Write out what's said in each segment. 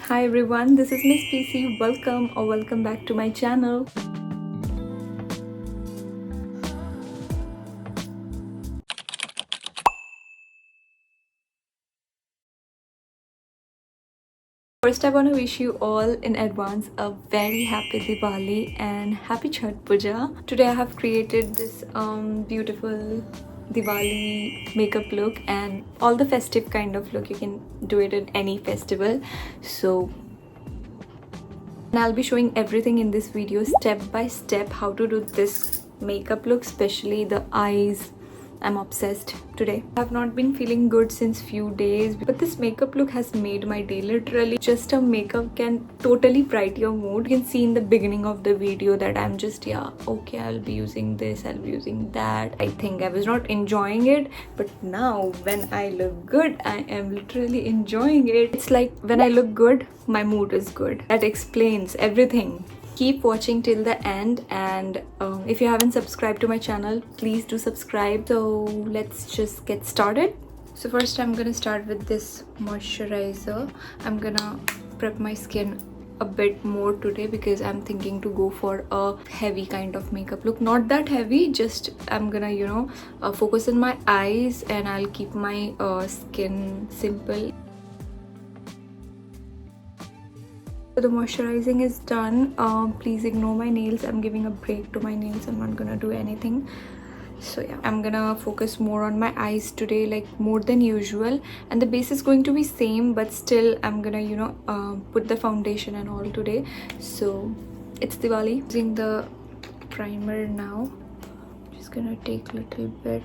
Hi everyone, this is Miss PC. Welcome or welcome back to my channel. First, I want to wish you all in advance a very happy Diwali and happy Chhath Puja. Today I have created this beautiful Diwali makeup look and all the festive kind of look. You can do it in any festival. And I'll be showing everything in this video step by step how to do this makeup look, especially the eyes. I'm obsessed today. I have not been feeling good since few days, but this makeup look has made my day. Literally, just a makeup can totally brighten your mood. You can see in the beginning of the video that I'm just, yeah, okay, I'll be using this, I'll be using that. I think I was not enjoying it, but now when I look good, I am literally enjoying it. It's like when I look good, my mood is good. That explains everything. Keep watching till the end, and if you haven't subscribed to my channel, please do subscribe. So let's just get started. So first I'm gonna start with this moisturizer. I'm gonna prep my skin a bit more today because I'm thinking to go for a heavy kind of makeup look. Not that heavy, just I'm gonna focus on my eyes, and I'll keep my skin simple. So the moisturizing is done. Please ignore my nails. I'm giving a break to my nails. I'm not gonna do anything. So yeah, I'm gonna focus more on my eyes today, like more than usual, and the base is going to be same, but still I'm gonna put the foundation and all today. So it's Diwali. Using the primer now. Just gonna take a little bit,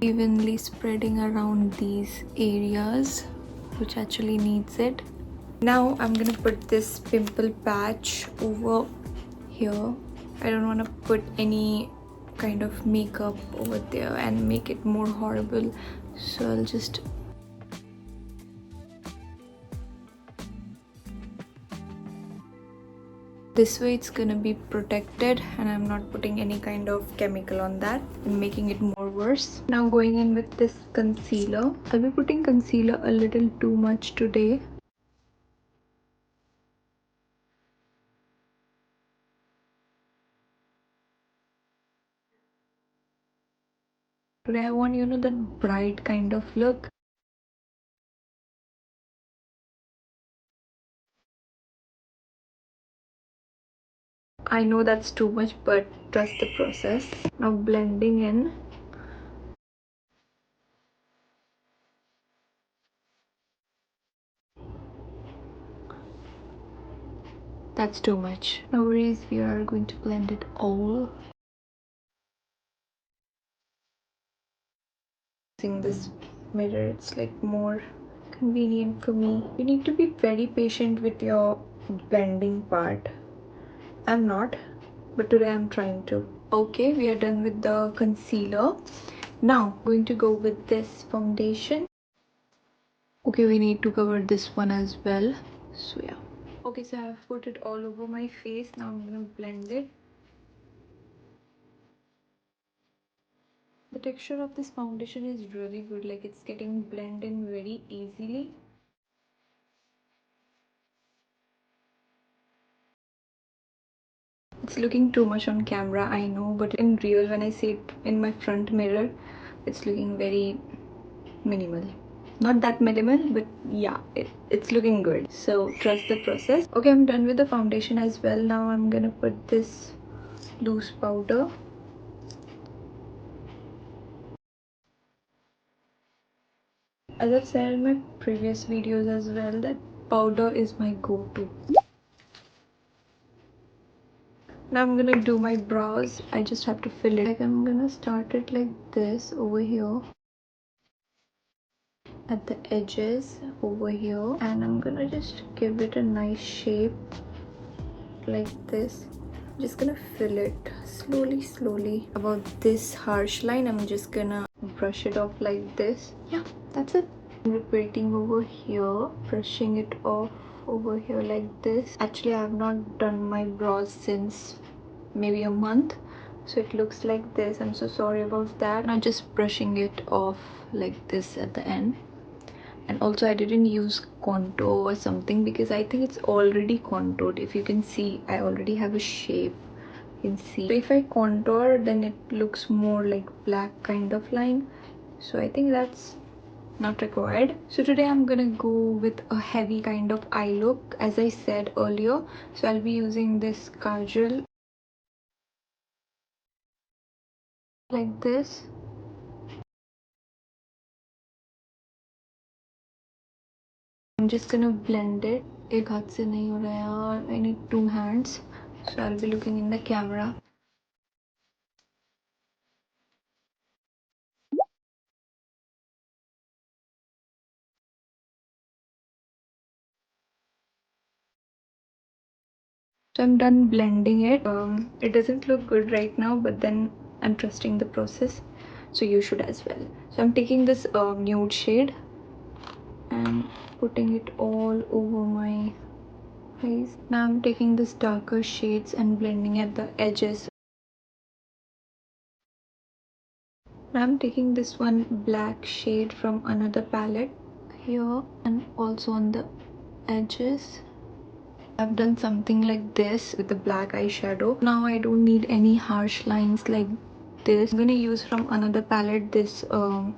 evenly spreading around these areas which actually needs it. Now I'm gonna put this pimple patch over here. I don't want to put any kind of makeup over there and make it more horrible, so I'll just this way it's gonna be protected, and I'm not putting any kind of chemical on that and making it more worse. Now going in with this concealer. I'll be putting concealer a little too much today. Today I want that bright kind of look. I know that's too much, but trust the process. Now blending in. That's too much. No worries, we are going to blend it all. Using this mirror, it's like more convenient for me. You need to be very patient with your blending part. I'm not, but today I'm trying to. Okay, we are done with the concealer. Now going to go with this foundation. Okay, we need to cover this one as well. So yeah. Okay, so I've put it all over my face. Now I'm gonna blend it. The texture of this foundation is really good, like it's getting blended in very easily. It's looking too much on camera, I know, but in real, when I see it in my front mirror, it's looking very minimal. Not that minimal, but yeah, it's looking good. So trust the process. Okay, I'm done with the foundation as well. Now I'm gonna put this loose powder. As I've said in my previous videos as well, that powder is my go-to. Now I'm gonna do my brows. I just have to fill it. Like I'm gonna start it like this over here at the edges over here, and I'm gonna just give it a nice shape like this. I'm just gonna fill it slowly. About this harsh line, I'm just gonna brush it off like this. Yeah, that's it. Repeating over here, brushing it off over here like this. Actually, I have not done my brows since maybe a month, so it looks like this. I'm so sorry about that. Now just brushing it off like this at the end. And also I didn't use contour or something because I think it's already contoured. If you can see, I already have a shape, you can see. So if I contour, then it looks more like black kind of line, so I think that's not required. So today I'm gonna go with a heavy kind of eye look, as I said earlier. So I'll be using this kajal like this. I'm just gonna blend it. एक हाथ से नहीं हो रहा है यार. I need two hands. So I'll be looking in the camera. So I'm done blending it. It doesn't look good right now, but then I'm trusting the process. So you should as well. So I'm taking this nude shade and putting it all over my eyes. Now I'm taking this darker shades and blending at the edges. Now I'm taking this one black shade from another palette here and also on the edges. I've done something like this with the black eyeshadow. Now I don't need any harsh lines like this. I'm gonna use from another palette this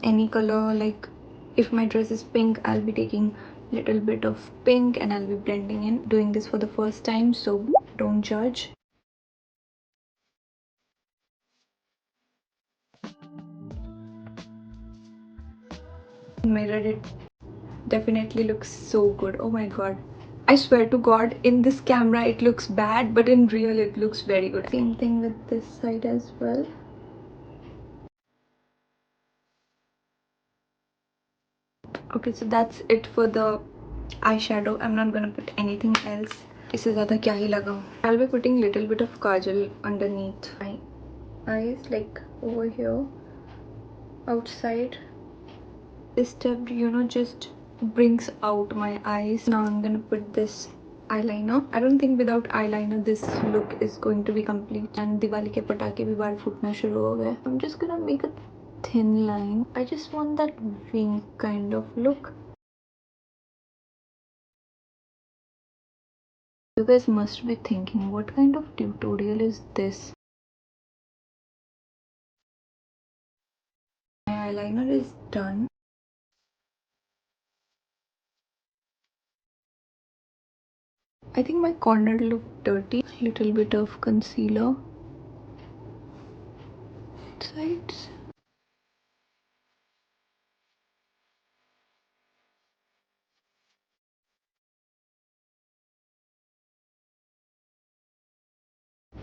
any color. Like if my dress is pink, I'll be taking little bit of pink and I'll be blending in. Doing this for the first time, so don't judge. Mirrored it. Definitely looks so good. Oh my god. I swear to god, in this camera it looks bad, but in real it looks very good. Same thing with this side as well. Okay, so that's it for the eyeshadow. I'm not gonna put anything else. इससे ज़्यादा क्या ही लगाऊं. I'll be putting little bit of kajal underneath my eyes, like over here, outside. This step, just brings out my eyes. Now I'm gonna put this eyeliner. I don't think without eyeliner this look is going to be complete. And Diwali ke patake bhi bahar phutna shuru ho gaye. I'm just gonna make a thin line. I just want that wing kind of look. You guys must be thinking, what kind of tutorial is this? My eyeliner is done. I think my corner looked dirty. Little bit of concealer. Sides.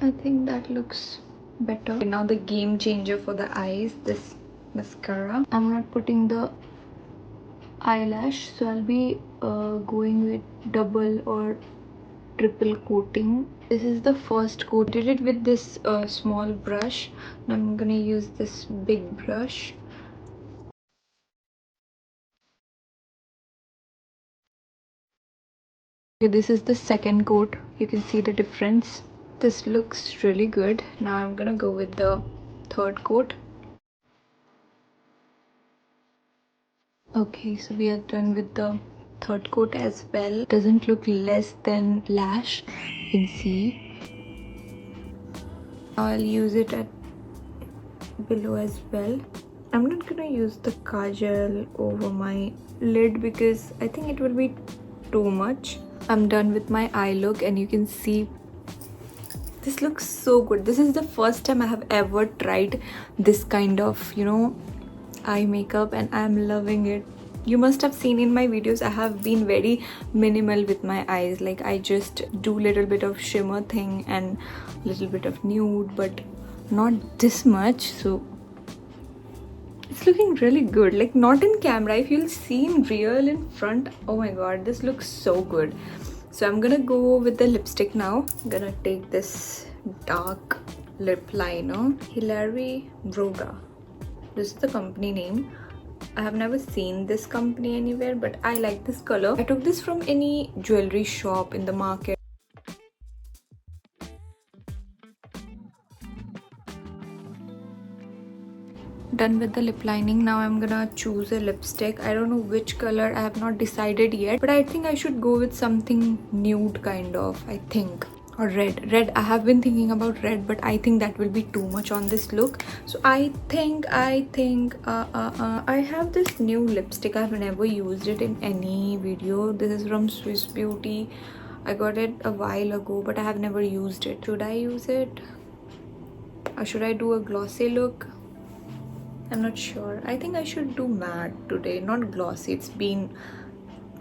I think that looks better. Okay, now the game changer for the eyes, this mascara. I'm not putting the eyelash, so I'll be going with double or triple coating. This is the first coat. Did it with this small brush. Now I'm gonna use this big brush. Okay, this is the second coat. You can see the difference. This looks really good. Now I'm gonna go with the third coat. Okay, so we are done with the third coat as well. Doesn't look less than lash. You can see. I'll use it at below as well. I'm not gonna use the kajal over my lid because I think it will be too much. I'm done with my eye look and you can see this looks so good. This is the first time I have ever tried this kind of, eye makeup and I'm loving it. You must have seen in my videos I have been very minimal with my eyes. Like I just do little bit of shimmer thing and little bit of nude, but not this much. So it's looking really good. Like not in camera, if you'll see in real in front, oh my god, this looks so good. So I'm gonna go with the lipstick now. I'm gonna take this dark lip liner, Hilary Broga. This is the company name. I have never seen this company anywhere, but I like this color. I took this from any jewelry shop in the market. Done with the lip lining. Now I'm gonna choose a lipstick. I don't know which color, I have not decided yet, but I think I should go with something nude kind of, I think, or red. I have been thinking about red, but I think that will be too much on this look. So I think I have this new lipstick. I've never used it in any video. This is from Swiss Beauty. I got it a while ago, but I have never used it. Should I use it, or should I do a glossy look? I'm not sure. I think I should do matte today, not glossy. It's been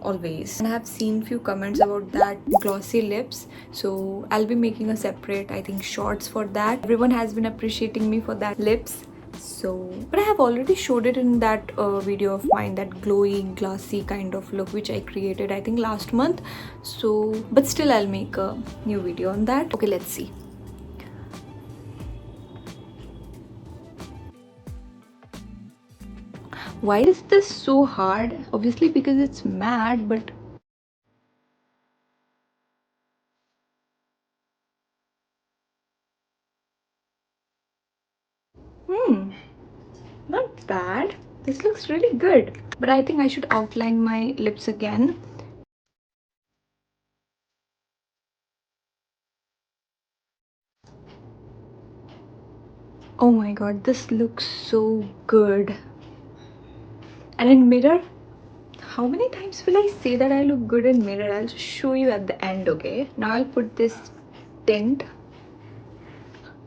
always, and I have seen few comments about that glossy lips, so I'll be making a separate, I think, shorts for that. Everyone has been appreciating me for that lips. So, but I have already showed it in that video of mine, that glowy glossy kind of look which I created, I think, last month. So, but still I'll make a new video on that. Okay, let's see. Why is this so hard? Obviously because it's matte, but not bad. This looks really good. But I think I should outline my lips again. Oh my god, this looks so good. And in mirror, how many times will I say that I look good in mirror? I'll just show you at the end, okay? Now I'll put this tint.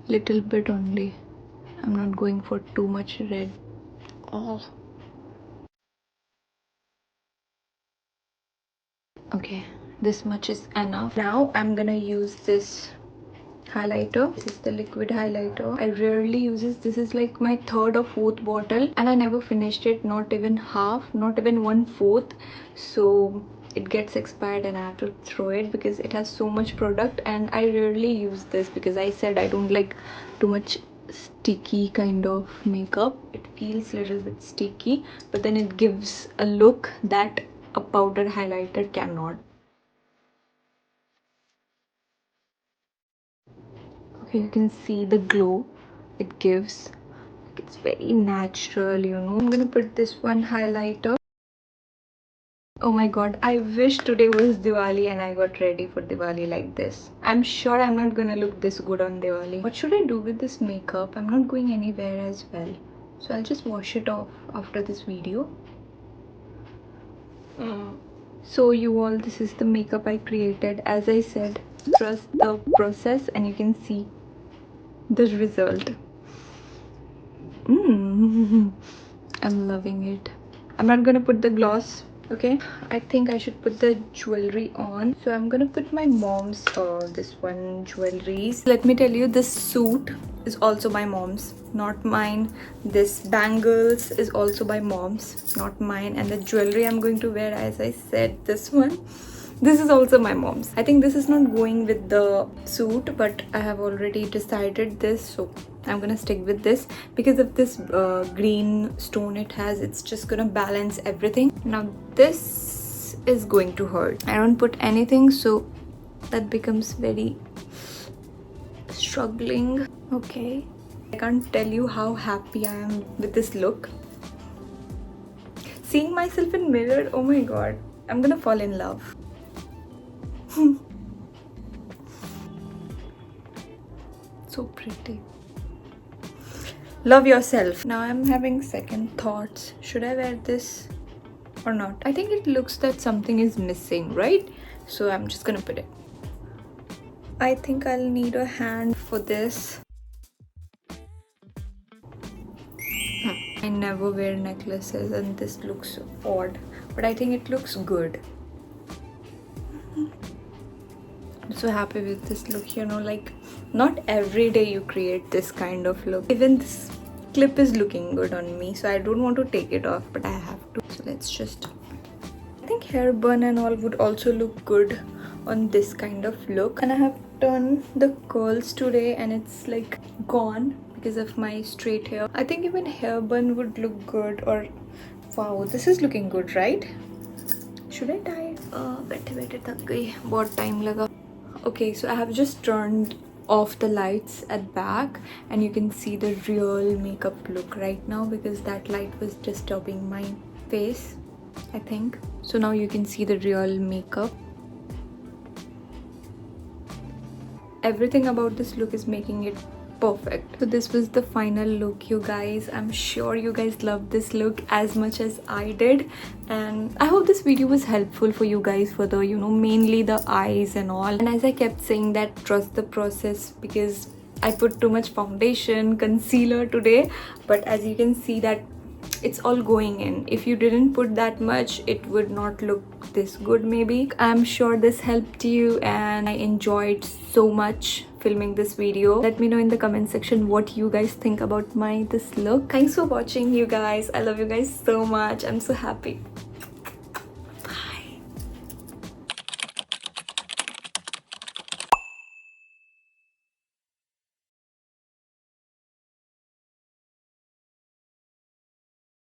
Little bit only. I'm not going for too much red. Oh. Okay, this much is enough. Now I'm gonna use this highlighter. This is the liquid highlighter. I rarely use this. This is like my third or fourth bottle, and I never finished it, not even half, not even 1/4. So it gets expired and I have to throw it because it has so much product, and I rarely use this because I said I don't like too much sticky kind of makeup. It feels a little bit sticky, but then it gives a look that a powder highlighter cannot. Okay, you can see the glow it gives. It's very natural, you know. I'm gonna put this one highlighter. Oh my god, I wish today was Diwali and I got ready for Diwali like this. I'm sure I'm not gonna look this good on Diwali. What should I do with this makeup? I'm not going anywhere as well, so I'll just wash it off after this video. So you all, this is the makeup I created. As I said, trust the process and you can see the result. I'm loving it. I'm not gonna put the gloss, okay? I think I should put the jewelry on. So I'm gonna put my mom's this one jewelries. Let me tell you, this suit is also my mom's, not mine. This bangles is also by mom's, not mine. And the jewelry I'm going to wear, as I said, this one, this is also my mom's. I think this is not going with the suit, but I have already decided this, so I'm gonna stick with this because of this green stone it has. It's just gonna balance everything. Now this is going to hurt. I don't put anything, so that becomes very struggling. Okay, I can't tell you how happy I am with this look. Seeing myself in mirror, oh my god, I'm gonna fall in love. So pretty. Love yourself. Now I'm having second thoughts. Should I wear this or not? I think it looks that something is missing, right? So I'm just gonna put it. I think I'll need a hand for this. I never wear necklaces and this looks odd, but I think it looks good. I'm so happy with this look, you know, like not every day you create this kind of look. Even this clip is looking good on me, so I don't want to take it off, but I have to. So let's just, I think hair bun and all would also look good on this kind of look. And I have done the curls today and it's like gone because of my straight hair. I think even hair bun would look good. Or wow, this is looking good, right? Should I tie it? बैठे बैठे थक गई, बहुत time लगा. Okay, so I have just turned off the lights at back and you can see the real makeup look right now, because that light was disturbing my face, I think. So now you can see the real makeup. Everything about this look is making it perfect. So this was the final look, you guys. I'm sure you guys loved this look as much as I did, and I hope this video was helpful for you guys for the, you know, mainly the eyes and all. And as I kept saying that, trust the process, because I put too much foundation, concealer today, but as you can see that it's all going in. If you didn't put that much, it would not look this good maybe. I'm sure this helped you and I enjoyed so much filming this video. Let me know in the comment section what you guys think about this look. Thanks for watching, you guys. I love you guys so much. I'm so happy.